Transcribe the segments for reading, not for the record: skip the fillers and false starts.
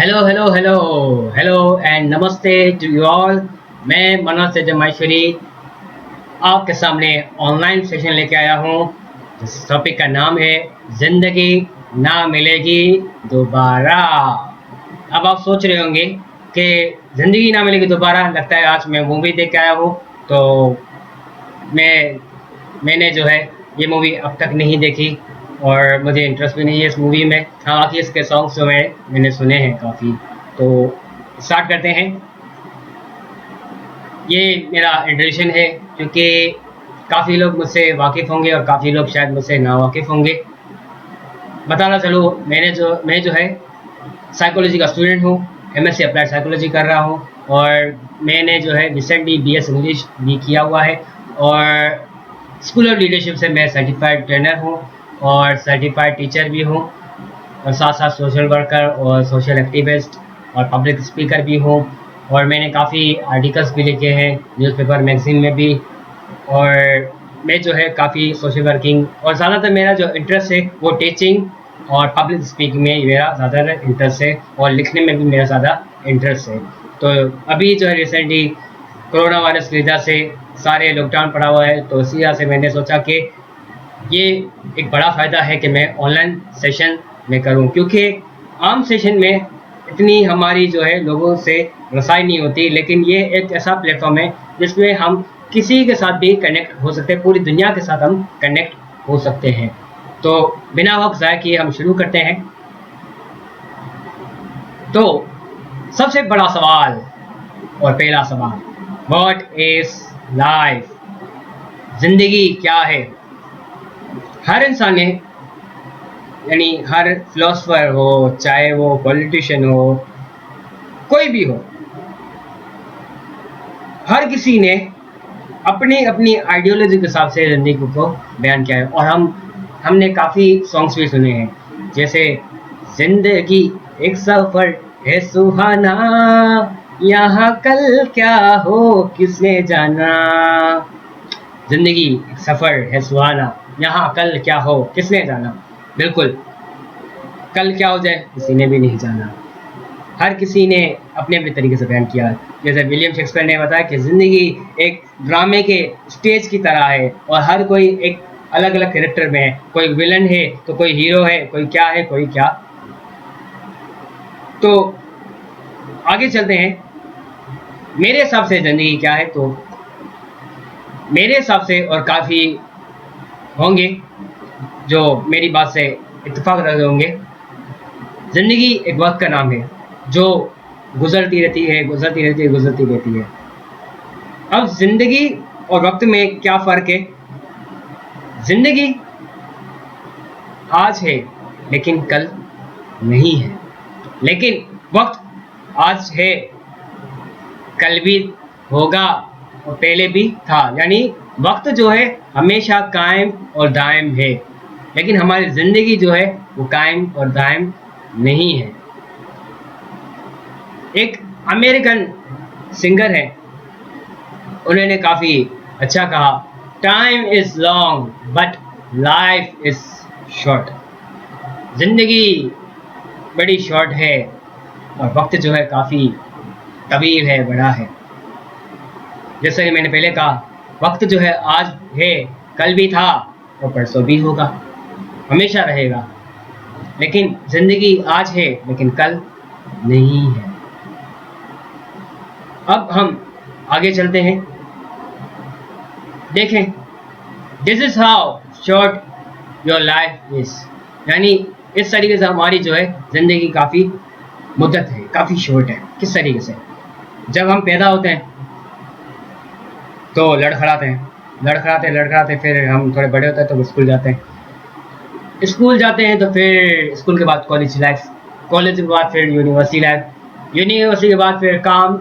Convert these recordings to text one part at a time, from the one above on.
Hello hello hello hello and नमस्ते to you all. मैं मनोज से जमाइश्वरी आपके सामने ऑनलाइन सेशन लेके आया हूँ। जिस टॉपिक का नाम है जिंदगी ना मिलेगी दोबारा। अब आप सोच रहे होंगे कि जिंदगी ना मिलेगी दोबारा, लगता है आज मैं मूवी देख के आया हूँ। तो मैंने जो है ये मूवी अब तक नहीं देखी और मुझे इंटरेस्ट भी नहीं है इस मूवी में। हालांकि इसके सॉन्ग्स जो मैंने सुने हैं काफ़ी। तो स्टार्ट करते हैं। ये मेरा इंट्रोडक्शन है क्योंकि काफ़ी लोग मुझसे वाकिफ़ होंगे और काफ़ी लोग शायद मुझसे ना वाकिफ़ होंगे। बताना चलो, मैं जो है साइकोलॉजी का स्टूडेंट हूँ। एमएससी अप्लाइड साइकोलॉजी कर रहा हूँ और मैंने जो है रिसेंटली बीएस इंग्लिश भी किया हुआ है। और स्कूल ऑफ लीडरशिप से मैं सर्टिफाइड ट्रेनर हूँ और सर्टिफाइड टीचर भी हूँ, और साथ साथ सोशल वर्कर और सोशल एक्टिविस्ट और पब्लिक स्पीकर भी हूँ। और मैंने काफ़ी आर्टिकल्स भी लिखे हैं न्यूज़पेपर मैगजीन में भी। और मैं जो है काफ़ी सोशल वर्किंग और ज़्यादातर मेरा जो इंटरेस्ट है वो टीचिंग और पब्लिक स्पीकिंग में मेरा ज़्यादा इंटरेस्ट है, और लिखने में भी मेरा ज़्यादा इंटरेस्ट है। तो अभी जो है रिसेंटली कोरोना वायरस की वजह से सारे लॉकडाउन पड़ा हुआ है, तो इसी वजह से मैंने सोचा कि ये एक बड़ा फ़ायदा है कि मैं ऑनलाइन सेशन में करूं, क्योंकि आम सेशन में इतनी हमारी जो है लोगों से रसाई नहीं होती। लेकिन ये एक ऐसा प्लेटफॉर्म है जिसमें हम किसी के साथ भी कनेक्ट हो सकते हैं, पूरी दुनिया के साथ हम कनेक्ट हो सकते हैं। तो बिना वक्त ज़ाया किए हम शुरू करते हैं। तो सबसे बड़ा सवाल और पहला सवाल, व्हाट इज लाइफ? जिंदगी क्या है? हर इंसान ने, यानी हर फिलोसफर हो, चाहे वो पॉलिटिशियन हो, कोई भी हो, हर किसी ने अपनी अपनी आइडियोलॉजी के हिसाब से जिंदगी को बयान किया है। और हमने काफ़ी सॉन्ग्स भी सुने हैं, जैसे जिंदगी एक सफर है सुहाना, यहाँ कल क्या हो किसने जाना। जिंदगी एक सफर है सुहाना, यहाँ कल क्या हो किसने जाना। बिल्कुल, कल क्या हो जाए किसी ने भी नहीं जाना। हर किसी ने अपने अपने तरीके से बयान किया है। जैसे विलियम शेक्सपियर ने बताया कि ज़िंदगी एक ड्रामे के स्टेज की तरह है और हर कोई एक अलग अलग कैरेक्टर में है। कोई विलन है तो कोई हीरो है, कोई क्या है कोई क्या। तो आगे चलते हैं। मेरे हिसाब से ज़िंदगी क्या है, तो मेरे हिसाब से, और काफ़ी होंगे जो मेरी बात से इत्तेफाक रखते होंगे, ज़िंदगी एक वक्त का नाम है जो गुजरती रहती है, गुजरती रहती है, गुजरती रहती है। अब जिंदगी और वक्त में क्या फ़र्क है? जिंदगी आज है लेकिन कल नहीं है, लेकिन वक्त आज है, कल भी होगा और पहले भी था। यानी वक्त जो है हमेशा कायम और दायम है, लेकिन हमारी ज़िंदगी जो है वो कायम और दायम नहीं है। एक अमेरिकन सिंगर है, उन्होंने काफ़ी अच्छा कहा, time is long but life is short. ज़िंदगी बड़ी शॉर्ट है और वक्त जो है काफ़ी तवील है, बड़ा है। जैसे कि मैंने पहले कहा, वक्त जो है आज है, कल भी था और परसों भी होगा, हमेशा रहेगा। लेकिन ज़िंदगी आज है लेकिन कल नहीं है। अब हम आगे चलते हैं। देखें, this is how short your life is. यानी इस तरीके से हमारी जो है ज़िंदगी काफ़ी मुद्दत है, काफ़ी शॉर्ट है। किस तरीके से? जब हम पैदा होते हैं तो लड़खड़ाते, फिर हम थोड़े बड़े होते हैं तो स्कूल जाते हैं, तो फिर स्कूल के बाद कॉलेज लाइफ, कॉलेज के बाद फिर यूनिवर्सिटी लाइफ, यूनिवर्सिटी के बाद फिर काम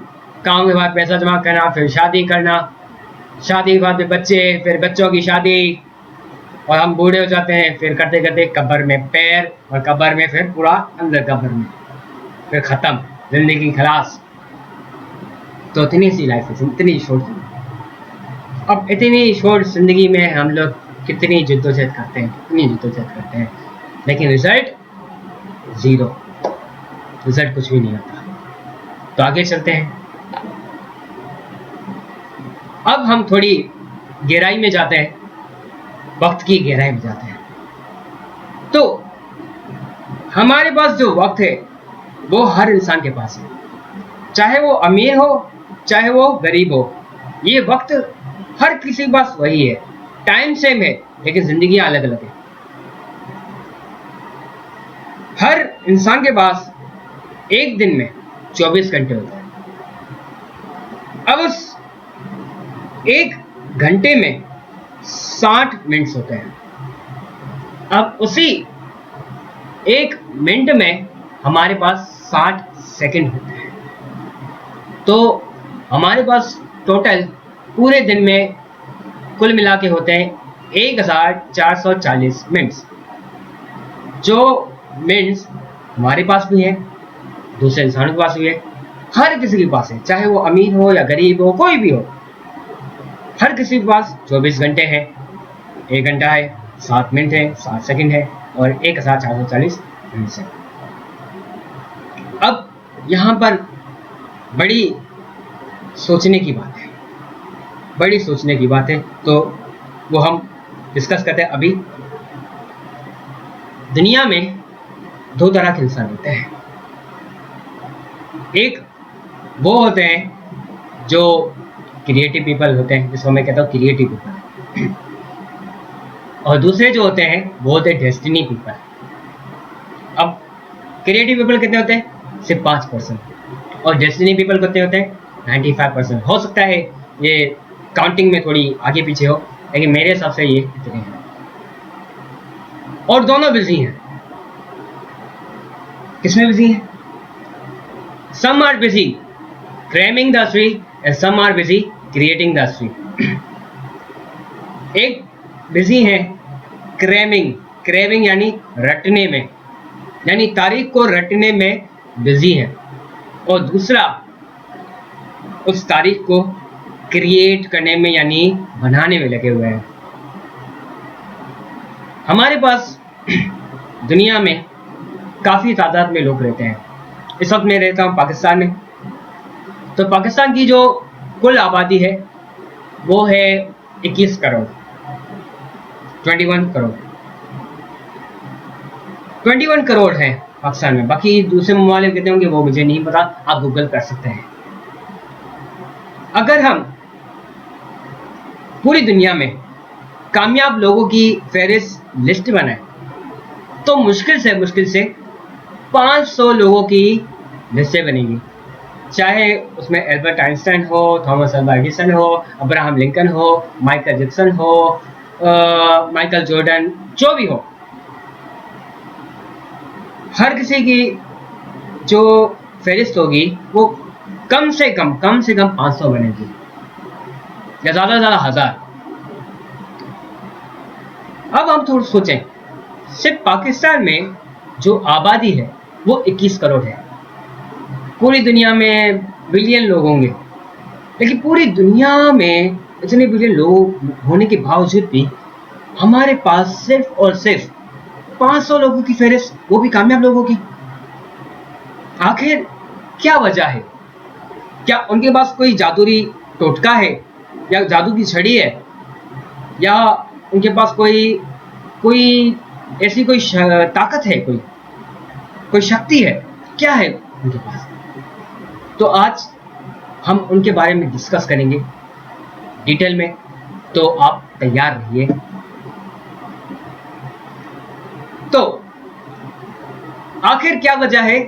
के बाद पैसा जमा करना, फिर शादी करना, शादी के बाद फिर बच्चे, फिर बच्चों की शादी, और हम बूढ़े हो जाते हैं। फिर करते करते कब्र में पैर, और कब्र में फिर पूरा अंदर कब्र में, फिर ख़त्म ज़िंदगी, खलास। तो इतनी सी लाइफ है, इतनी शॉर्ट। अब इतनी शॉर्ट ज़िंदगी में हम लोग कितनी जद्दोजहद करते हैं, लेकिन रिजल्ट ज़ीरो। रिजल्ट कुछ भी नहीं आता। तो आगे चलते हैं। अब हम थोड़ी गहराई में जाते हैं, वक्त की गहराई में जाते हैं। तो हमारे पास जो वक्त है वो हर इंसान के पास है, चाहे वो अमीर हो चाहे वो गरीब हो। ये वक्त हर किसी के पास वही है, टाइम सेम है लेकिन जिंदगी अलग अलग है। हर इंसान के पास एक दिन में 24 घंटे होते हैं। अब उस एक घंटे में 60 मिनट्स होते हैं। अब उसी एक मिनट में हमारे पास 60 सेकंड होते हैं। तो हमारे पास टोटल पूरे दिन में कुल मिला के होते हैं 1440 मिनट्स। जो मिनट्स हमारे पास भी है, दूसरे इंसानों के पास भी है, हर किसी के पास है, चाहे वो अमीर हो या गरीब हो, कोई भी हो, हर किसी के पास 24 घंटे हैं। 1 घंटा है, 7 मिनट है, 60 सेकंड है और 1440 मिनट है। अब यहाँ पर बड़ी सोचने की बात है, बड़ी सोचने की बात है, तो वो हम डिस्कस करते हैं अभी। दुनिया में 2 तरह के इंसान होते हैं। एक वो होते हैं जो क्रिएटिव पीपल होते हैं, जिसको मैं कहता हूँ क्रिएटिव पीपल, और दूसरे जो होते हैं वो होते हैं डेस्टिनी पीपल। अब क्रिएटिव पीपल कितने होते हैं? सिर्फ 5%, और डेस्टिनी पीपल कितने होते हैं? 95%। हो सकता है ये काउंटिंग में थोड़ी आगे पीछे हो, लेकिन मेरे हिसाब से ये इतने हैं, और दोनों बिजी हैं। किसमें बिजी हैं? Some are busy cramming the history and some are busy creating the history. एक बिजी है क्रेमिंग, क्रेविंग यानी रटने में, यानी तारीख को रटने में बिजी है, और दूसरा उस तारीख को क्रिएट करने में यानी बनाने में लगे हुए हैं। हमारे पास दुनिया में काफ़ी तादाद में लोग रहते हैं। इस वक्त मैं रहता हूँ पाकिस्तान में। तो पाकिस्तान की जो कुल आबादी है वो है 21 करोड़, 21 करोड़, 21 करोड़ है पाकिस्तान में। बाकी दूसरे ममालिक कितने होंगे वो मुझे नहीं पता, आप गूगल कर सकते हैं। अगर हम पूरी दुनिया में कामयाब लोगों की फहरिस्त लिस्ट बनाएं तो मुश्किल से 500 लोगों की लिस्टें बनेगी, चाहे उसमें एल्बर्ट आइंस्टाइन हो, थॉमस अल्वा एडिसन हो, अब्राहम लिंकन हो, माइकल जैक्सन हो, माइकल जॉर्डन, जो भी हो। हर किसी की जो फहरिस्त होगी वो कम से कम 500 बनेगी, या ज़्यादा से ज़्यादा 1000। अब हम थोड़ा सोचें, सिर्फ पाकिस्तान में जो आबादी है वो 21 करोड़ है। पूरी दुनिया में बिलियन लोग होंगे, लेकिन पूरी दुनिया में इतने बिलियन लोग होने के बावजूद भी हमारे पास सिर्फ और सिर्फ 500 लोगों की फहरिस्त, वो भी कामयाब लोगों की। आखिर क्या वजह है? क्या उनके पास कोई जादुई टोटका है, या जादू की छड़ी है, या उनके पास कोई ऐसी कोई ताकत है, कोई शक्ति है? क्या है उनके पास? तो आज हम उनके बारे में डिस्कस करेंगे डिटेल में, तो आप तैयार रहिए। तो आखिर क्या वजह है?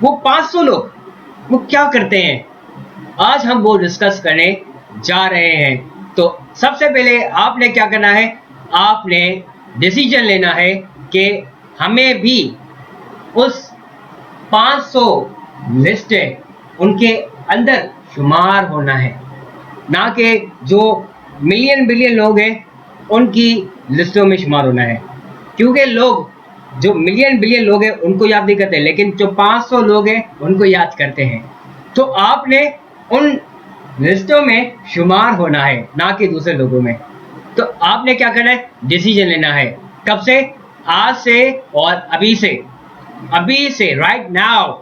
वो 500 लोग वो क्या करते हैं? आज हम वो डिस्कस करने जा रहे हैं। तो सबसे पहले आपने क्या करना है? आपने डिसीजन लेना है कि हमें भी उस 500 लिस्टें उनके अंदर शुमार होना है, ना कि जो मिलियन बिलियन लोग हैं उनकी लिस्टों में शुमार होना है। क्योंकि लोग जो मिलियन बिलियन लोग हैं उनको याद नहीं करते, लेकिन जो 500 लोग हैं उनको याद करते हैं। तो आपने उन लिस्टों में शुमार होना है, ना कि दूसरे लोगों में। तो आपने क्या करना है? डिसीजन लेना है। कब से? आज से और अभी से राइट नाउ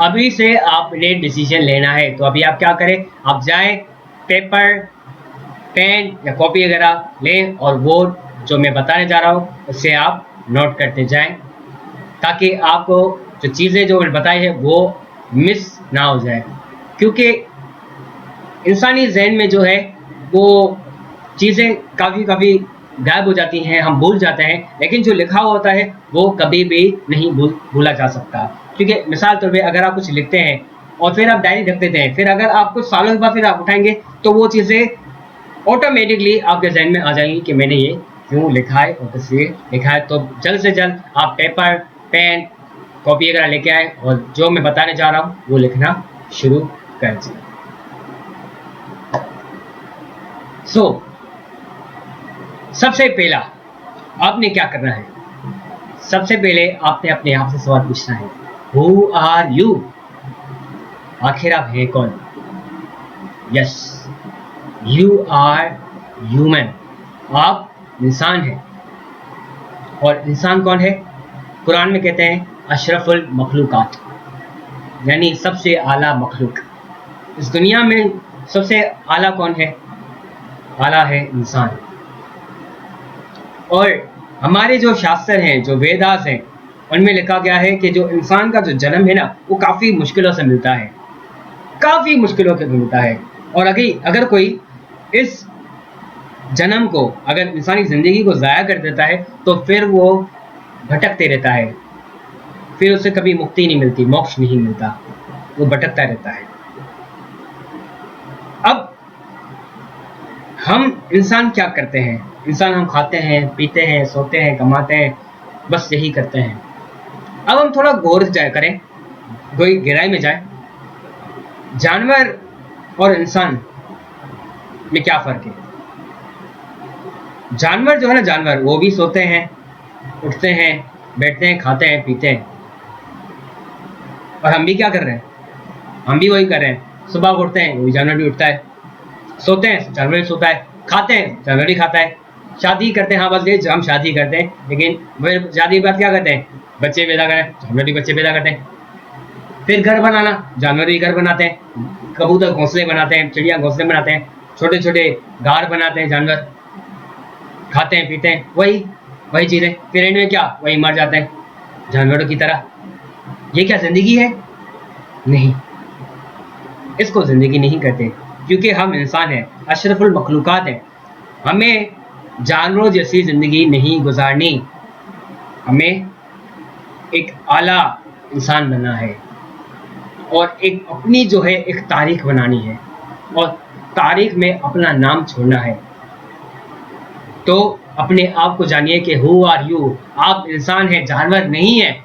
अभी से आपने डिसीजन लेना है। तो अभी आप क्या करें, आप जाएं, पेपर पेन या कॉपी वगैरह लें और वो जो मैं बताने जा रहा हूँ उससे आप नोट करते जाएं, ताकि आपको जो चीज़ें जो मैंने बताई है वो मिस ना हो जाए। क्योंकि इंसानी जहन में जो है वो चीज़ें काफ़ी कभी गायब हो जाती हैं, हम भूल जाते हैं, लेकिन जो लिखा हुआ होता है वो कभी भी नहीं भूला जा सकता। क्योंकि मिसाल तौर पे अगर आप कुछ लिखते हैं और फिर आप डायरी रख देते हैं, फिर अगर आप कुछ सालों के बाद फिर आप उठाएंगे तो वो चीज़ें ऑटोमेटिकली आपके जहन में आ जाएंगी कि मैंने ये क्यों लिखा है और किस लिए लिखा है। तो जल्द से जल्द आप पेपर पेन कॉपी वगैरह लेके आए और जो मैं बताने जा रहा हूँ वो लिखना शुरू कर दीजिए। सबसे पहला आपने क्या करना है, सबसे पहले आपने अपने आप से सवाल पूछना है, हु आर यू, आखिर आप हैं कौन। यस, यू आर ह्यूमन, आप इंसान हैं। और इंसान कौन है, कुरान में कहते हैं अशरफुल मखलूकात, यानी सबसे आला मखलूक। इस दुनिया में सबसे आला कौन है, आला है इंसान। और हमारे जो शास्त्र हैं, जो वेदास हैं, उनमें लिखा गया है कि जो इंसान का जो जन्म है ना वो काफ़ी मुश्किलों से मिलता है, काफ़ी मुश्किलों से मिलता है। और अगर कोई इस जन्म को, अगर इंसानी ज़िंदगी को ज़ाया कर देता है तो फिर वो भटकते रहता है, फिर उसे कभी मुक्ति नहीं मिलती, मोक्ष नहीं मिलता, वो भटकता रहता है। अब हम इंसान क्या करते हैं, इंसान हम खाते हैं, पीते हैं, सोते हैं, कमाते हैं, बस यही करते हैं। अब हम थोड़ा गौर जाए करें, कोई गहराई में जाए, जानवर और इंसान में क्या फ़र्क है। जानवर जो है ना, जानवर वो भी सोते हैं, उठते हैं, बैठते हैं, खाते हैं, पीते हैं। और हम भी क्या कर रहे हैं, हम भी वही कर रहे हैं। सुबह उठते हैं, वही जानवर भी उठता है, सोते हैं, जानवर भी सोता है, खाते हैं, जानवर भी खाता है, शादी करते हैं, हाँ बस ये हम शादी करते हैं, लेकिन फिर शादी के बाद क्या करते हैं, बच्चे पैदा करें, जानवर भी बच्चे पैदा करते हैं। फिर घर बनाना, जानवर भी घर बनाते हैं, कबूतर घोंसले बनाते हैं, चिड़िया घोंसले बनाते हैं, छोटे छोटे घार बनाते हैं जानवर, खाते हैं, पीते हैं, वही चीज़ें, फिर एंड में क्या, वही मर जाते हैं जानवरों की तरह। ये क्या ज़िंदगी है? नहीं, इसको ज़िंदगी नहीं कहते, क्योंकि हम इंसान हैं, अशरफुल मखलूकात हैं। हमें जानवरों जैसी ज़िंदगी नहीं गुजारनी, हमें एक आला इंसान बनना है और एक अपनी जो है एक तारीख बनानी है और तारीख में अपना नाम छोड़ना है। तो अपने आप को जानिए कि हु आर यू, आप इंसान हैं, जानवर नहीं हैं।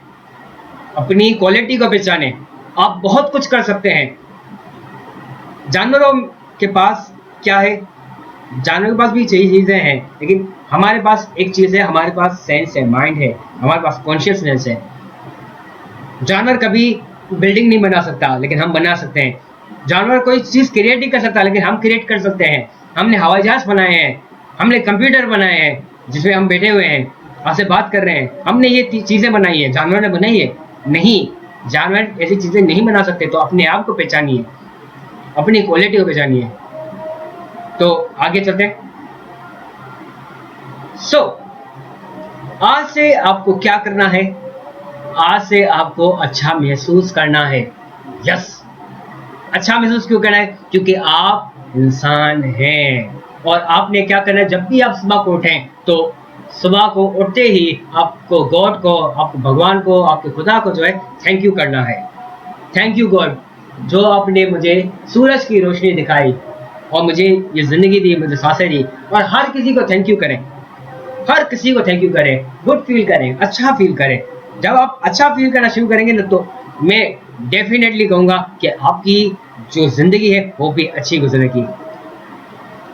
अपनी क्वालिटी को पहचानें, आप बहुत कुछ कर सकते हैं। जानवरों के पास क्या है, जानवरों के पास भी यही चीज़ें हैं, लेकिन हमारे पास एक चीज़ है, हमारे पास सेंस है, माइंड है, हमारे पास कॉन्शियसनेस है। जानवर कभी बिल्डिंग नहीं बना सकता, लेकिन हम बना सकते हैं। जानवर कोई चीज़ क्रिएट नहीं कर सकता, लेकिन हम क्रिएट कर सकते हैं। हमने हवाई जहाज़ बनाए हैं, हमने कंप्यूटर बनाए हैं जिसमें हम बैठे हुए हैं, आपसे बात कर रहे हैं, हमने ये चीज़ें बनाई है, जानवर ने बनाई है? नहीं, जानवर ऐसी चीज़ें नहीं बना सकते। तो अपने आप को पहचानिए, अपनी क्वालिटी को पहचानिए। तो आगे चलते हैं। आज से आपको क्या करना है, आज से आपको अच्छा महसूस करना है। यस, अच्छा महसूस क्यों करना है? क्योंकि आप इंसान हैं और आपने क्या करना है, जब भी आप सुबह को उठें तो सुबह को उठते ही आपको गॉड को, आपको भगवान को, आपके खुदा को जो है थैंक यू करना है। थैंक यू गॉड, जो आपने मुझे सूरज की रोशनी दिखाई और मुझे ये ज़िंदगी दी, मुझे सांसें दी। और हर किसी को थैंक यू करें, हर किसी को थैंक यू करें, गुड फील करें, अच्छा फील करें। जब आप अच्छा फील करना शुरू करेंगे ना, तो मैं डेफिनेटली कहूँगा कि आपकी जो ज़िंदगी है वो भी अच्छी गुजरेगी।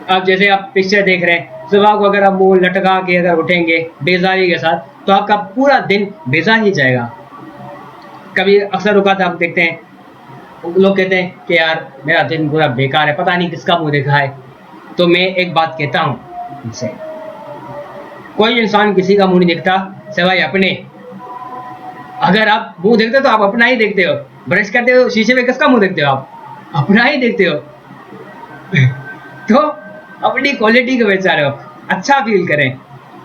अब जैसे आप पिक्चर देख रहे हैं, सुबह को अगर आप मुँह लटका के अगर उठेंगे बेजारी के साथ, तो आपका पूरा दिन बेजार ही जाएगा। कभी अक्सर औकात आप देखते हैं, लोग कहते हैं कि यार मेरा दिन पूरा बेकार है, पता नहीं किसका मुँह देखा है। तो मैं एक बात कहता हूँ उनसे, कोई इंसान किसी का मुँह नहीं देखता सिवाय अपने। अगर आप मुंह देखते हो तो आप अपना ही देखते हो, ब्रश करते हो शीशे में किसका मुंह देखते हो आप? अपना ही देखते हो। तो अपनी क्वालिटी को बेचा रहे हो। अच्छा फील करें।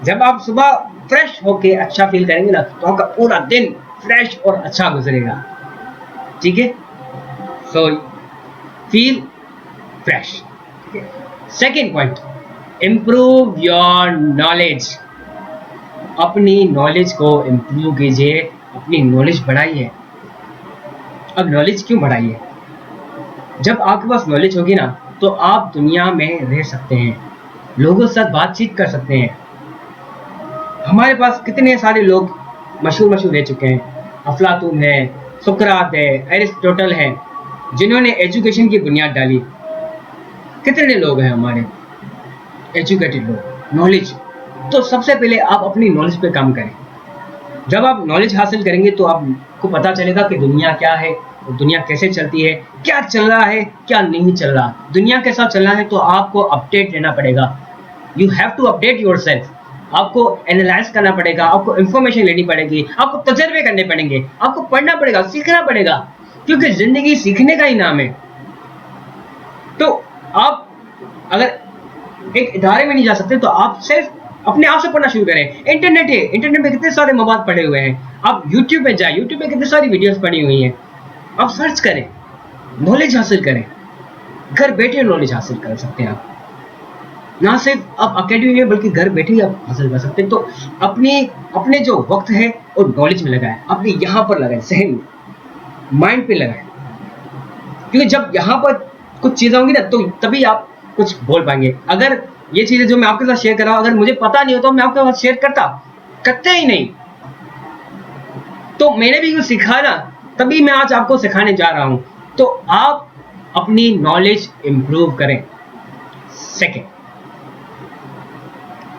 जब आप सुबह फ्रेश होके अच्छा फील करेंगे ना, तो आपका पूरा दिन फ्रेश और अच्छा गुजरेगा। ठीक है, so feel fresh. Second point, improve your knowledge. अपनी नॉलेज को इम्प्रूव कीजिए, अपनी नॉलेज बढ़ाइए। अब नॉलेज क्यों बढ़ाइए? जब आपके पास नॉलेज होगी ना, तो आप दुनिया में रह सकते हैं, लोगों के साथ बातचीत कर सकते हैं। हमारे पास कितने सारे लोग मशहूर रह चुके हैं। अफलातून है, सुकरात है, एरिस्टोटल है, जिन्होंने एजुकेशन की बुनियाद डाली। कितने लोग हैं हमारे एजुकेटेड लोग, नॉलेज। तो सबसे पहले आप अपनी नॉलेज पे काम करें। जब आप नॉलेज हासिल करेंगे तो आपको पता चलेगा कि दुनिया क्या है, दुनिया कैसे चलती है, क्या चल रहा है, क्या नहीं चल रहा। दुनिया के साथ चलना है तो आपको अपडेट रहना पड़ेगा। You have to update yourself. आपको एनालाइज करना पड़ेगा, आपको इंफॉर्मेशन लेनी पड़ेगी, आपको तजर्बे करने पड़ेंगे, आपको पढ़ना पड़ेगा, सीखना पड़ेगा, क्योंकि जिंदगी सीखने का ही नाम है। तो आप अगर एक इदारे में नहीं जा सकते तो आप सिर्फ अपने आप से पढ़ना शुरू करें। इंटरनेट है, इंटरनेट में कितने सारे मवाद पड़े हुए हैं। आप यूट्यूब में जाए, यूट्यूब में कितनी सारी वीडियोस पड़ी हुई हैं। आप सर्च करें, नॉलेज हासिल करें। घर बैठे नॉलेज हासिल कर सकते हैं आप, ना सिर्फ आप अकेडमी में बल्कि घर बैठे ही आप हासिल कर सकते हैं। तो अपने जो वक्त है वो नॉलेज में लगाएं, अपने यहाँ पर लगाएं, सहन में, माइंड पे लगाएं। क्योंकि जब यहाँ पर कुछ चीजें होंगी ना, तो तभी आप कुछ बोल पाएंगे। अगर ये चीजें जो मैं आपके साथ शेयर कर रहा हूँ अगर मुझे पता नहीं होता तो मैं आपके साथ शेयर करते ही नहीं। तो मैंने भी कुछ सीखा ना, तभी मैं आज आपको सिखाने जा रहा हूं। तो आप अपनी नॉलेज इंप्रूव करें। Second,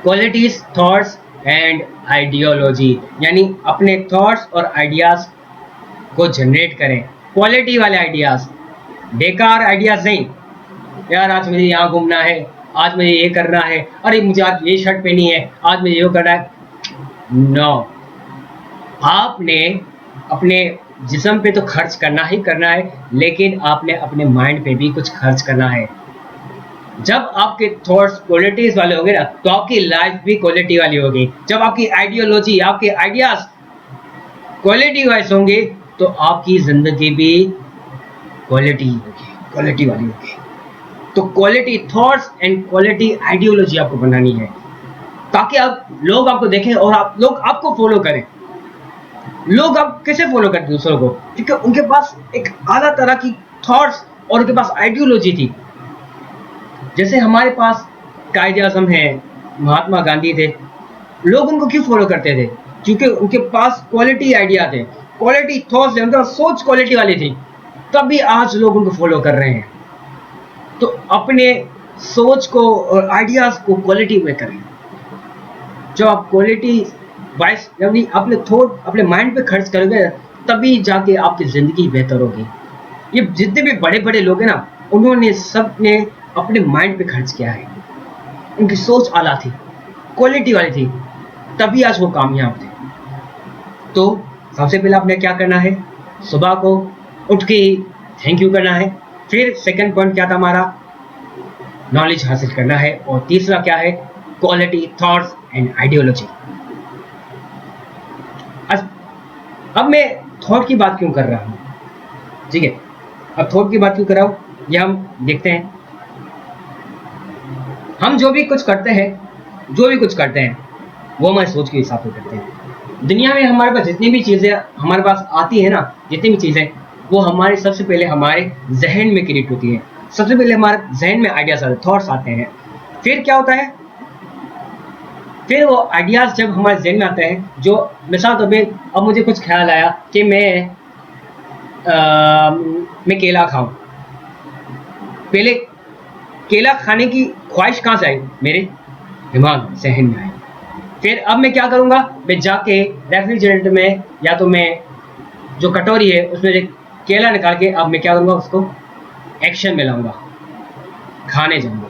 qualities, thoughts and ideology, यानी अपने थॉट्स और आइडियाज को जनरेट करें। क्वालिटी वाले आइडियाज, बेकार आइडियाज नहीं। यार आज मुझे यहाँ घूमना है, आज मुझे ये करना है, अरे मुझे आज ये शर्ट पहनी है, आज मुझे ये करना है। नो, आपने अपने जिस्म पे तो खर्च करना ही करना है, लेकिन आपने अपने माइंड पे भी कुछ खर्च करना है। जब आपके थॉट्स क्वालिटीज वाले होंगे ना, तो आपकी लाइफ भी क्वालिटी वाली होगी। जब आपकी आइडियोलॉजी, आपके आइडियाज क्वालिटी वाइज होंगे, तो आपकी जिंदगी भी क्वालिटी वाली होगी। तो quality thoughts and quality ideology आपको बनानी है, ताकि लोग आपको देखें और लोग आपको फॉलो करें। लोग आप कैसे फॉलो करते दूसरों को? क्योंकि उनके पास एक आला तरह की थॉट्स और उनके पास आइडियोलॉजी थी। जैसे हमारे पास कायदे आज़म है, महात्मा गांधी थे। लोग उनको क्यों फॉलो करते थे? क्योंकि उनके पास क्वालिटी आइडिया थे, क्वालिटी थॉट्स थे, उनका सोच क्वालिटी वाली थी। तभी आज लोग उनको फॉलो कर रहे हैं। तो अपने सोच को और आइडियाज को क्वालिटी में करें। जो आप क्वालिटी वाइज यानी अपने थॉट, अपने माइंड पे खर्च करोगे, तभी जाके आपकी जिंदगी बेहतर होगी। ये जितने भी बड़े बड़े लोग हैं ना, उन्होंने सब ने अपने माइंड पे खर्च किया है। उनकी सोच आला थी, क्वालिटी वाली थी, तभी आज वो कामयाब थे। तो सबसे पहले आपने क्या करना है? सुबह को उठ के थैंक यू करना है। फिर सेकंड पॉइंट क्या था हमारा? नॉलेज हासिल करना है। और तीसरा क्या है? Quality, thoughts and ideology. अब मैं थॉट की बात क्यों कर रहा हूँ? ठीक है, अब थॉट की बात क्यों कर रहा हूँ ये हम देखते हैं। हम जो भी कुछ करते हैं वो हमारे सोच के हिसाब से करते हैं। दुनिया में हमारे पास जितनी भी चीज़ें हमारे पास आती है ना, जितनी भी चीज़ें, वो हमारे सबसे पहले हमारे जहन में क्रिएट होती है। सबसे पहले हमारे जहन में आइडियाज आते हैं, थॉट्स आते हैं। फिर क्या होता है? फिर वो आइडियाज जब हमारे जहन में आते हैं, जो मिसाल तौर पे अब मुझे कुछ ख्याल आया कि मैं केला खाऊं। पहले केला खाने की ख्वाहिश कहाँ से आई? मेरे दिमाग, जहन में आई। फिर अब मैं क्या करूँगा? मैं जाके रेफ्रिजरेटर में या तो मैं जो कटोरी है उसमें एक केला निकाल के अब मैं क्या करूँगा? उसको एक्शन में लाऊंगा, खाने जाऊँगा।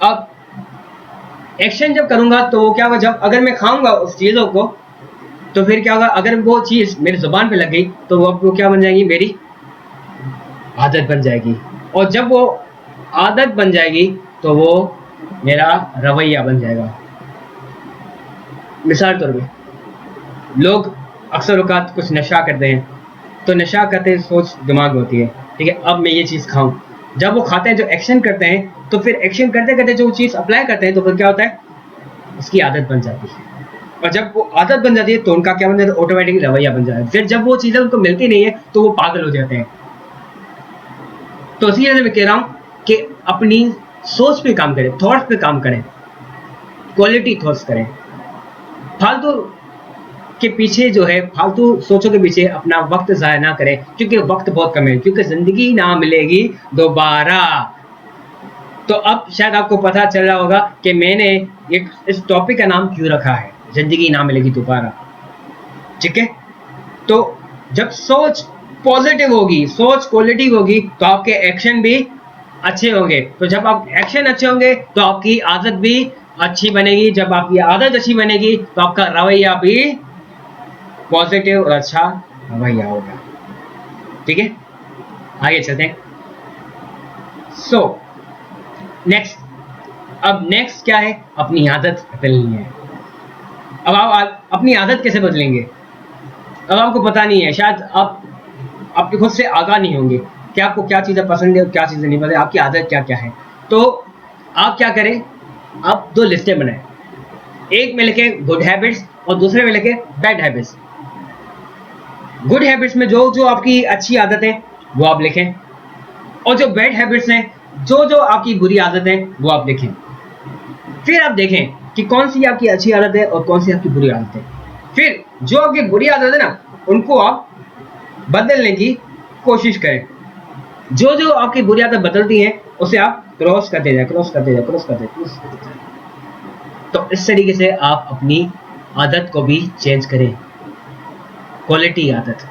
अब एक्शन जब करूँगा तो क्या होगा? जब अगर मैं खाऊँगा उस चीज़ों को, तो फिर क्या होगा, अगर वो चीज़ मेरी ज़ुबान पे लग गई तो वो क्या बन जाएगी, मेरी आदत बन जाएगी। और जब वो आदत बन जाएगी तो वो मेरा रवैया बन जाएगा। मिसाल तौर पे लोग अक्सर औकात कुछ नशा करते हैं, तो नशा करते सोच दिमाग में होती है, ठीक है, अब मैं ये चीज़ खाऊं। जब वो खाते हैं, जो एक्शन करते हैं, तो फिर एक्शन करते करते जो चीज़ अप्लाई करते हैं, तो फिर क्या होता है, उसकी आदत बन जाती है। और जब वो आदत बन जाती है तो उनका क्या बन जाता है, ऑटोमेटिकली रवैया बन जाता है। फिर जब वो चीज़ें उनको मिलती नहीं है तो वो पागल हो जाते हैं। तो इसी वजह से मैं कह रहा हूँ कि अपनी सोच पे काम करें, थॉट्स पे काम करें, क्वालिटी थॉट्स करें। फालतू के पीछे जो है, फालतू सोचों के पीछे अपना वक्त ज़ाया ना करें, क्योंकि वक्त बहुत कम है, क्योंकि ज़िंदगी ना मिलेगी दोबारा। तो अब शायद आपको पता चल रहा होगा कि मैंने इस टॉपिक का नाम क्यों रखा है, ज़िंदगी ना मिलेगी दोबारा, ठीक है। तो जब सोच पॉजिटिव होगी, सोच क्वालिटी होगी, तो आपके एक्शन भी अच्छे होंगे। तो जब आप एक्शन अच्छे होंगे तो आपकी आदत भी अच्छी बनेगी। जब आपकी आदत अच्छी बनेगी तो आपका रवैया भी पॉजिटिव और अच्छा रवैया होगा, ठीक है। आगे चलते हैं। सो नेक्स्ट, अब नेक्स्ट क्या है, अपनी आदत बदलनी है। अब आप अपनी आदत कैसे बदलेंगे, अब आपको पता नहीं है, शायद आप आपके खुद से आगाह नहीं होंगे कि आपको क्या चीज़ें पसंद है और क्या चीज़ें नहीं पसंद है, आपकी आदत क्या क्या है। तो आप क्या करें, आप 2 लिस्टें बनाएं, एक में लिखे गुड हैबिट्स और दूसरे में लिखे बैड हैबिट्स। गुड हैबिट्स में जो जो आपकी अच्छी आदत है वो आप लिखें, और जो बैड हैबिट्स हैं, जो जो आपकी बुरी आदत है वो आप लिखें। फिर आप देखें कि कौन सी आपकी अच्छी आदत है और कौन सी आपकी बुरी आदत है। फिर जो आपकी बुरी आदत है ना, उनको आप बदलने की कोशिश करें। जो जो आपकी बुरी आदत बदलती है उसे आप क्रॉस करते जाए, क्रॉस करते जाए, क्रॉस करते जाए। तो इस तरीके से आप अपनी आदत को भी चेंज करें, क्वालिटी आदत,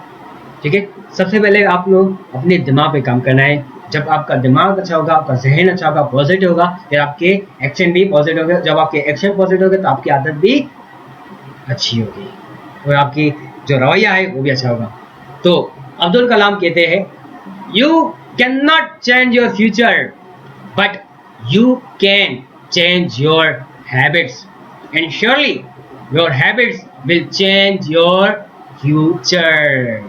ठीक है। सबसे पहले आप लोग अपने दिमाग पे काम करना है। जब आपका दिमाग अच्छा होगा, आपका जहन अच्छा होगा, पॉजिटिव होगा, फिर आपके एक्शन भी पॉजिटिव होंगे। जब आपके एक्शन पॉजिटिव होंगे तो आपकी आदत भी अच्छी होगी और आपकी जो रवैया है वो भी अच्छा होगा। तो अब्दुल कलाम कहते हैं, you can not change your future but you can change your habits and surely your habits will change your future.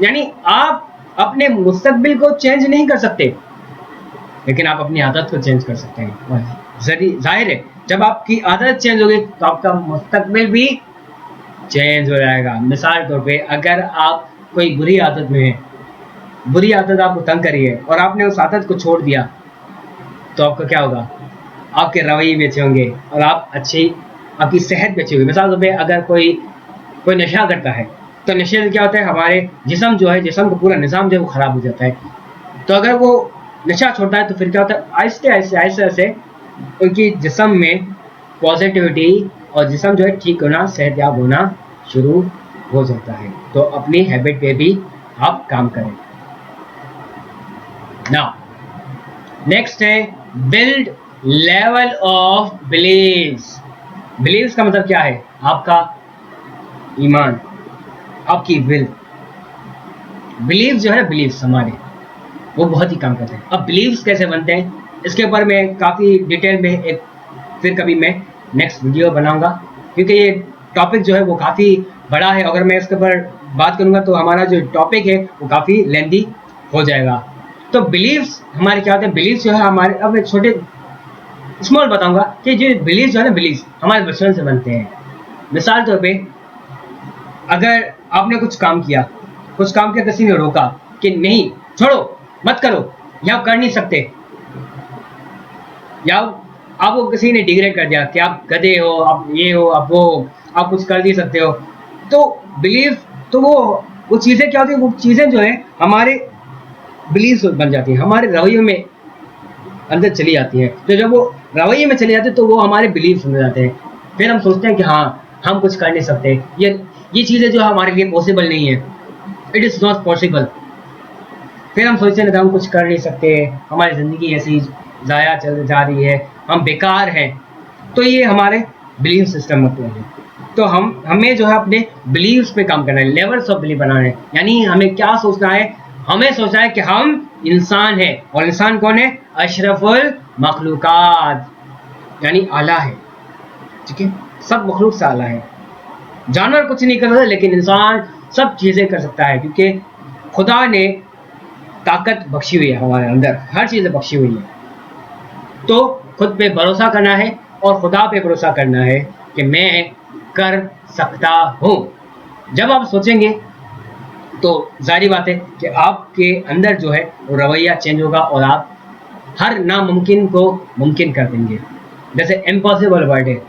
यानी आप अपने मुस्तकबिल को चेंज नहीं कर सकते, लेकिन आप अपनी आदत को चेंज कर सकते हैं। और जाहिर है, जब आपकी आदत चेंज होगी तो आपका मुस्तकबिल भी चेंज हो जाएगा। मिसाल तौर पे, अगर आप कोई बुरी आदत में हैं, बुरी आदत आपको तंग करी है और आपने उस आदत को छोड़ दिया, तो आपका क्या होगा, आपके रवैये भी अच्छे होंगे और आपकी सेहत भी अच्छी होगी। मिसाल तौर पे, अगर कोई नशा करता है, तो नशे से क्या होता है, हमारे जिस्म जो है, जिस्म का पूरा निज़ाम जो है वो ख़राब हो जाता है। तो अगर वो नशा छोड़ता है तो फिर क्या होता है, आहिस्ते आहिस्ते आहिस्ते आहिस्ते उनकी जिस्म में पॉजिटिविटी और जिस्म जो है ठीक होना, सेहतयाब होना शुरू हो जाता है। तो अपनी हैबिट पे भी आप काम करें। नाउ नेक्स्ट है build level of beliefs. Beliefs का मतलब क्या है, आपका ईमान, आपकी विल। बिलीव जो है ना, बिलीव्स हमारे वो बहुत ही काम करते हैं। अब बिलीव्स कैसे बनते हैं, इसके ऊपर मैं काफ़ी डिटेल में फिर कभी मैं नेक्स्ट वीडियो बनाऊंगा, क्योंकि ये टॉपिक जो है वो काफ़ी बड़ा है। अगर मैं इसके ऊपर बात करूंगा तो हमारा जो टॉपिक है वो काफ़ी लेंदी हो जाएगा। तो बिलीव्स हमारे क्या होते हैं, बिलीव्स जो है हमारे, अब एक छोटे स्मॉल बताऊंगा कि जो बिलीव्स जो है ना, बिलीव्स हमारे बचपन से बनते हैं। मिसाल तौर पे, अगर आपने कुछ काम किया, किसी ने रोका कि नहीं, छोड़ो, मत करो, या आप कर नहीं सकते, या आपको किसी ने डिग्रेड कर दिया कि आप गधे हो, आप ये हो, आप वो हो, आप कुछ कर नहीं सकते हो, तो बिलीव, तो वो चीज़ें क्या होती है, वो चीज़ें जो है हमारे बिलीव्स बन जाती हैं, हमारे रवैये में अंदर चली जाती हैं। तो जब वो रवैये में चली जाती है तो वो हमारे बिलीव्स बन जाते हैं। फिर हम सोचते हैं कि हाँ, हम कुछ कर नहीं सकते, ये चीज़ें जो हमारे लिए पॉसिबल नहीं है, इट इज़ नॉट पॉसिबल। फिर हम सोचते हैं कि हम कुछ कर नहीं सकते, हमारी ज़िंदगी ऐसी ज़ाया चल जा रही है, हम बेकार हैं। तो ये हमारे बिलीफ सिस्टम मतलब है। तो हमें जो है अपने बिलीव्स पे काम करना है, लेवल्स ऑफ बिलीफ बनाना है। यानी हमें क्या सोचना है, हमें सोचना है कि हम इंसान हैं, और इंसान कौन है, अशरफुल मखलूकात, यानी आला है। ठीक है, सब मखलूक से आला है। जानवर कुछ नहीं कर सकता, लेकिन इंसान सब चीज़ें कर सकता है, क्योंकि खुदा ने ताकत बख्शी हुई है हमारे अंदर, हर चीज़ें बख्शी हुई है। तो खुद पे भरोसा करना है और खुदा पे भरोसा करना है कि मैं कर सकता हूँ। जब आप सोचेंगे तो जाहिर बात है कि आपके अंदर जो है वो रवैया चेंज होगा और आप हर नामुमकिन को मुमकिन कर देंगे। जैसे इम्पॉसिबल वर्ड है,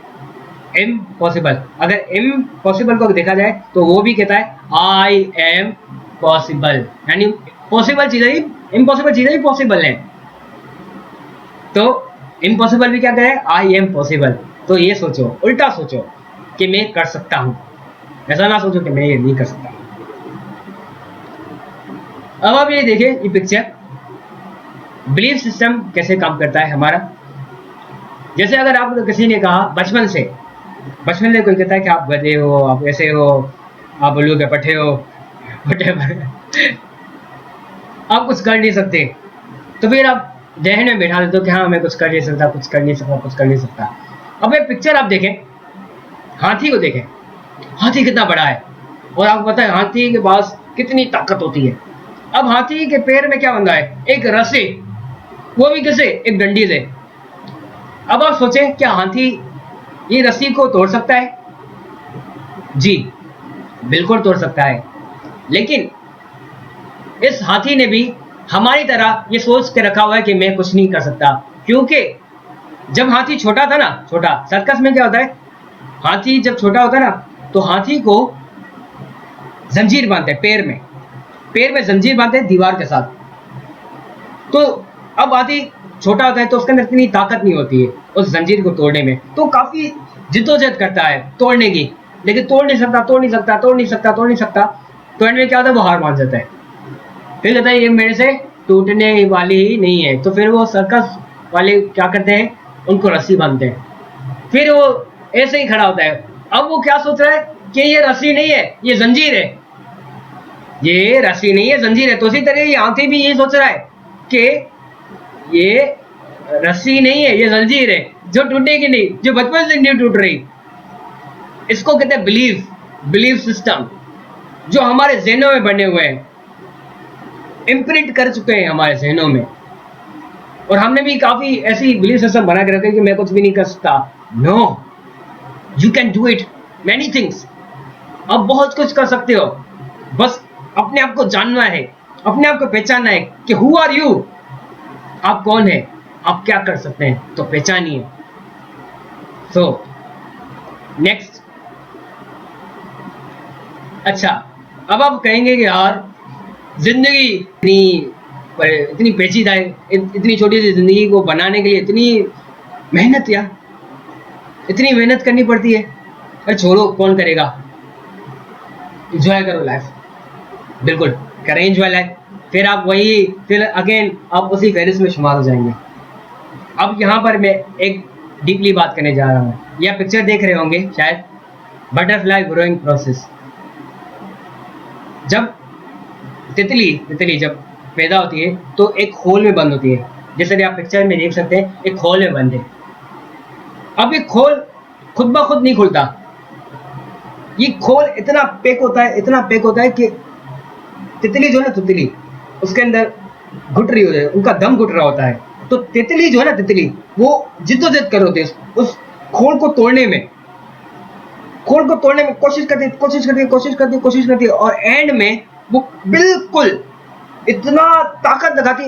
इम्पॉसिबल, अगर इम्पॉसिबल को देखा जाए तो वो भी कहता है आई एम पॉसिबल, यानी पॉसिबल चीज़ें ही, इम्पॉसिबल चीज़ें ही पॉसिबल हैं। तो इम्पॉसिबल भी क्या कह रहा है, आई एम पॉसिबल। तो ये सोचो, उल्टा सोचो कि मैं कर सकता हूँ, ऐसा ना सोचो कि मैं ये नहीं कर सकता। अब आप ये देखिए, ये पिक्चर, बिलीफ सिस्टम कैसे काम करता है हमारा। जैसे अगर आपको किसी ने कहा बचपन से कोई कहता है कि आप गधे हो, आप ऐसे हो, आप उल्लू के पट्टे हो, आप कुछ कर नहीं सकते, तो फिर आप जहन में बैठा देते हो कि हाँ मैं कुछ कर नहीं सकता, कुछ कर नहीं सकता, कुछ कर नहीं सकता। अब एक पिक्चर आप देखें, हाथी को देखें, हाथी कितना बड़ा है, और आपको पता है हाथी के पास कितनी ताकत होती है। अब हाथी के पैर में क्या बंधा है, एक रस्सी, वो भी कैसे, एक डंडी से। अब आप सोचें क्या हाथी ये रस्सी को तोड़ सकता है? जी बिल्कुल तोड़ सकता है, लेकिन इस हाथी ने भी हमारी तरह ये सोच के रखा हुआ है कि मैं कुछ नहीं कर सकता। क्योंकि जब हाथी छोटा था ना, छोटा, सर्कस में क्या होता है, हाथी जब छोटा होता है ना, तो हाथी को जंजीर बांधते हैं पैर में जंजीर बांधते हैं दीवार के साथ। तो अब हाथी छोटा होता है तो उसके अंदर इतनी ताकत नहीं होती है उस जंजीर को तोड़ने में, तो काफी जिद्दोजहद करता है तोड़ने की, लेकिन तोड़ नहीं सकता। तो एंड में क्या होता है, वो हार मान जाता है। फिर कहता है ये मेरे से टूटने वाली ही नहीं है, तो फिर वो सर्कस वाले क्या करते हैं, उनको रस्सी बांधते हैं, फिर वो ऐसे ही खड़ा होता है। अब वो क्या सोच रहा है कि ये रस्सी नहीं है, ये जंजीर है, ये रस्सी नहीं है, जंजीर है। तो इसी तरह ये हाथी भी ये सोच रहा है कि ये रस्सी नहीं है, ये जंजीर है, जो टूटेगी नहीं, जो बचपन से नहीं टूट रही। इसको कहते हैं बिलीफ सिस्टम, जो हमारे जहनों में बने हुए हैं, इम्प्रिंट कर चुके हैं हमारे जहनों में। और हमने भी काफी ऐसी बिलीफ सिस्टम बना के रखे कि मैं कुछ भी नहीं कर सकता। No, you can do it many things, आप बहुत कुछ कर सकते हो। बस अपने आप को जानना है, अपने आप को पहचानना है कि हु आर यू, आप कौन है, आप क्या कर सकते हैं, तो पहचानिए। सो नेक्स्ट, अच्छा, अब आप कहेंगे कि यार जिंदगी इतनी पेचीदा है, इतनी छोटी सी जिंदगी को बनाने के लिए इतनी मेहनत, यार इतनी मेहनत करनी पड़ती है। अरे छोड़ो, कौन करेगा, एंजॉय करो लाइफ, बिल्कुल करें एंजॉय लाइफ। फिर अगेन आप उसी फेरिस में शुमार हो जाएंगे। अब यहाँ पर मैं एक डीपली बात करने जा रहा हूँ। यह पिक्चर देख रहे होंगे शायद, बटरफ्लाई ग्रोइंग प्रोसेस। जब तितली जब पैदा होती है तो एक खोल में बंद होती है, जैसे कि आप पिक्चर में देख सकते हैं, एक खोल में बंद है। अब ये खोल खुद ब खुद नहीं खुलता, ये खोल इतना पैक होता है कि तितली जो है ना, तितली उसके अंदर घुट रही होती है, उनका दम घुट रहा होता है। तो तितली जो है ना, तितली वो जिद्दोजहद कर होती है उस खोल को तोड़ने में, कोशिश करती है, और एंड में वो बिल्कुल इतना ताकत लगाती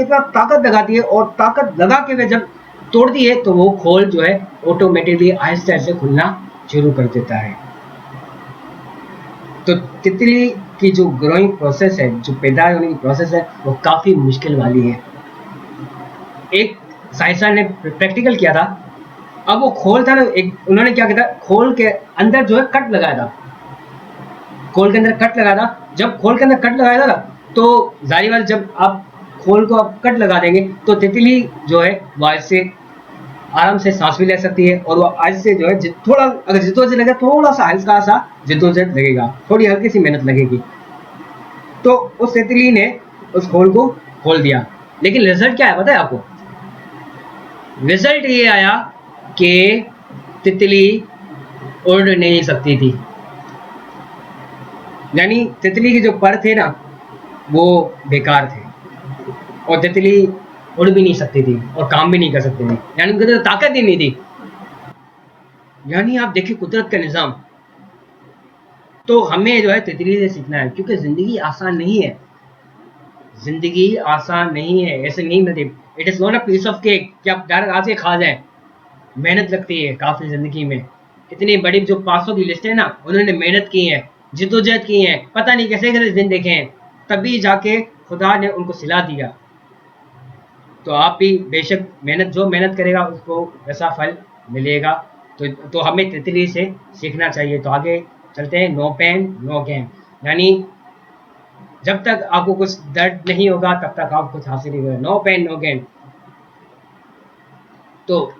है, और ताकत लगा के वे जब तोड़ती है तो वो खोल जो है ऑटोमेटिकली आहिस्ते से खुलना शुरू कर देता है। तो तितली की जो ग्रोइंग प्रोसेस है, जो पैदा होने की प्रोसेस है, वो काफ़ी मुश्किल वाली है। एक साइंसदान ने प्रैक्टिकल किया था। अब वो खोल था ना, उन्होंने क्या किया था, खोल के अंदर जो है कट लगाया था, खोल के अंदर कट लगाया था। जब खोल के अंदर कट लगाया था ना, तो जाहिर बात, जब आप खोल को आप कट लगा देंगे तो तितली जो है वहाँ से आराम से सांस भी ले सकती है, और वो आज से जो है थोड़ा अगर जिद्दोजहद लगे, थोड़ा सा हल्का सा जिद्दोजहद लगेगा, थोड़ी हल्की सी मेहनत लगेगी। तो उस तितली ने उस होल को खोल दिया, लेकिन रिजल्ट क्या है पता है आपको? रिजल्ट ये आया कि तितली उड़ नहीं सकती थी, यानी तितली के जो पर थे ना वो बेकार थे, और तितली उड़ भी नहीं सकती थी और काम भी नहीं कर सकती थी, यानी उनके अंदर ताकत ही नहीं थी। यानी आप देखिए कुदरत का निज़ाम। तो हमें जो है तितली से सीखना है, क्योंकि ज़िंदगी आसान नहीं है, ज़िंदगी आसान नहीं है, ऐसे नहीं मिलती। It is not a piece of cake कि आप डायरेक्ट आज के खा जाएं। मेहनत लगती है काफ़ी ज़िंदगी में। इतनी बड़ी जो 500 की लिस्ट है ना, उन्होंने मेहनत की है, जिद्दोजहद की है, पता नहीं कैसे कैसे दिन देखे हैं, तभी जाके खुदा ने उनको सिला दिया। तो आप भी बेशक मेहनत, जो मेहनत करेगा उसको वैसा फल मिलेगा। तो हमें तितली से सीखना चाहिए। तो आगे चलते हैं। नो पेन नो गेन, यानी जब तक आपको कुछ दर्द नहीं होगा तब तक आप कुछ हासिल नहीं करेंगे। No pain no gain. तो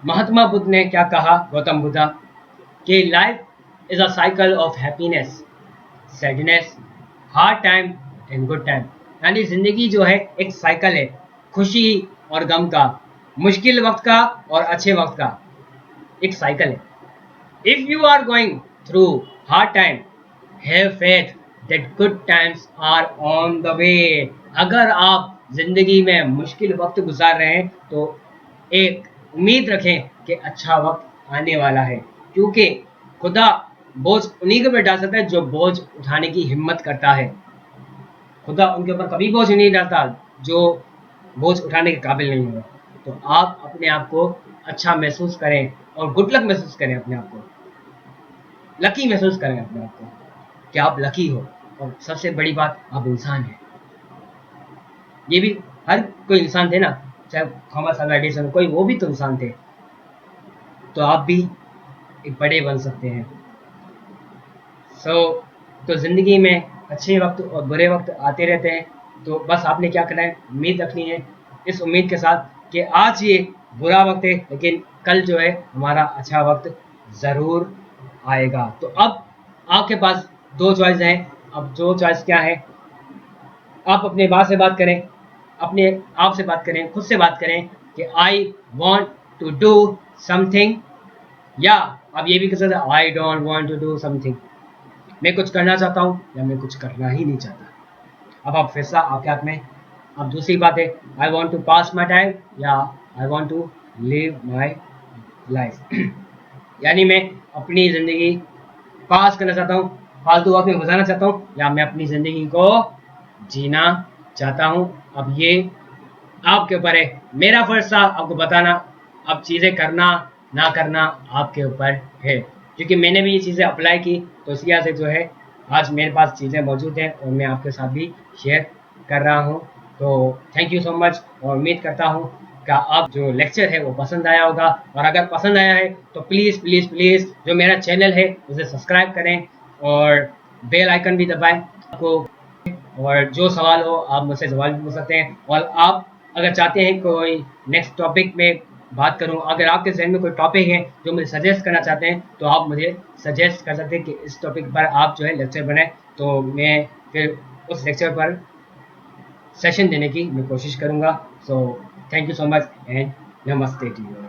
महात्मा बुद्ध ने क्या कहा, गौतम बुद्धा, कि life is a cycle of happiness, sadness, hard time and good time. यानी जिंदगी जो है एक साइकिल है, खुशी और गम का, मुश्किल वक्त का और अच्छे वक्त का, एक साइकिल है। If you are going through hard time, have faith that good times are on the way. अगर आप जिंदगी में मुश्किल वक्त गुजार रहे हैं तो एक उम्मीद रखें कि अच्छा वक्त आने वाला है, क्योंकि खुदा बोझ उन्हीं के ऊपर डाल सकता है जो बोझ उठाने की हिम्मत करता है। खुदा उनके ऊपर कभी बोझ नहीं डालता जो बोझ उठाने के काबिल नहीं है। तो आप अपने आप को अच्छा महसूस करें और गुड लक महसूस करें, अपने आप को लकी महसूस करें, अपने आप को कि आप लकी हो। और सबसे बड़ी बात, आप इंसान हैं। ये भी हर कोई इंसान थे ना, चाहे थॉमस अल्वा एडिसन, कोई वो भी तो इंसान थे। तो आप भी एक बड़े बन सकते हैं। तो ज़िंदगी में अच्छे वक्त और बुरे वक्त आते रहते हैं। तो बस आपने क्या करना है, उम्मीद रखनी है, इस उम्मीद के साथ कि आज ये बुरा वक्त है लेकिन कल जो है हमारा अच्छा वक्त ज़रूर आएगा। तो अब आपके पास दो चॉइस हैं। अब दो चॉइस क्या है, आप अपने बाप से बात करें, अपने आप से बात करें, खुद से बात करें कि I want to do something, या आप ये भी कर सकते हैं, I don't want to do something. मैं कुछ करना चाहता हूँ या मैं कुछ करना ही नहीं चाहता। अब आप फैसला आपके हाथ में। अब दूसरी बात है, I want to pass my time या I want to live my life. यानी मैं अपनी ज़िंदगी पास करना चाहता हूँ, फालतू वक्त में गुजारना चाहता हूँ, या मैं अपनी ज़िंदगी को जीना चाहता हूँ। अब ये आपके ऊपर है। मेरा फर्ज था आपको बताना, अब चीज़ें करना ना करना आपके ऊपर है, क्योंकि मैंने भी ये चीज़ें अप्लाई की, तो इस वजह से जो है आज मेरे पास चीज़ें मौजूद हैं और मैं आपके साथ भी शेयर कर रहा हूँ। तो थैंक यू सो मच, और उम्मीद करता हूँ कि आप जो लेक्चर है वो पसंद आया होगा, और अगर पसंद आया है तो प्लीज़ प्लीज़ प्लीज़ जो मेरा चैनल है उसे सब्सक्राइब करें और बेल आइकन भी दबाएं आपको। और जो सवाल हो आप मुझसे सवाल भी पूछ सकते हैं, और आप अगर चाहते हैं कोई नेक्स्ट टॉपिक में बात करूं, अगर आपके जहन में कोई टॉपिक है जो मुझे सजेस्ट करना चाहते हैं तो आप मुझे सजेस्ट कर सकते हैं कि इस टॉपिक पर आप जो है लेक्चर बनाएं, तो मैं फिर उस लेक्चर पर सेशन देने की मैं कोशिश करूंगा। So thank you so much and नमस्ते टू यू।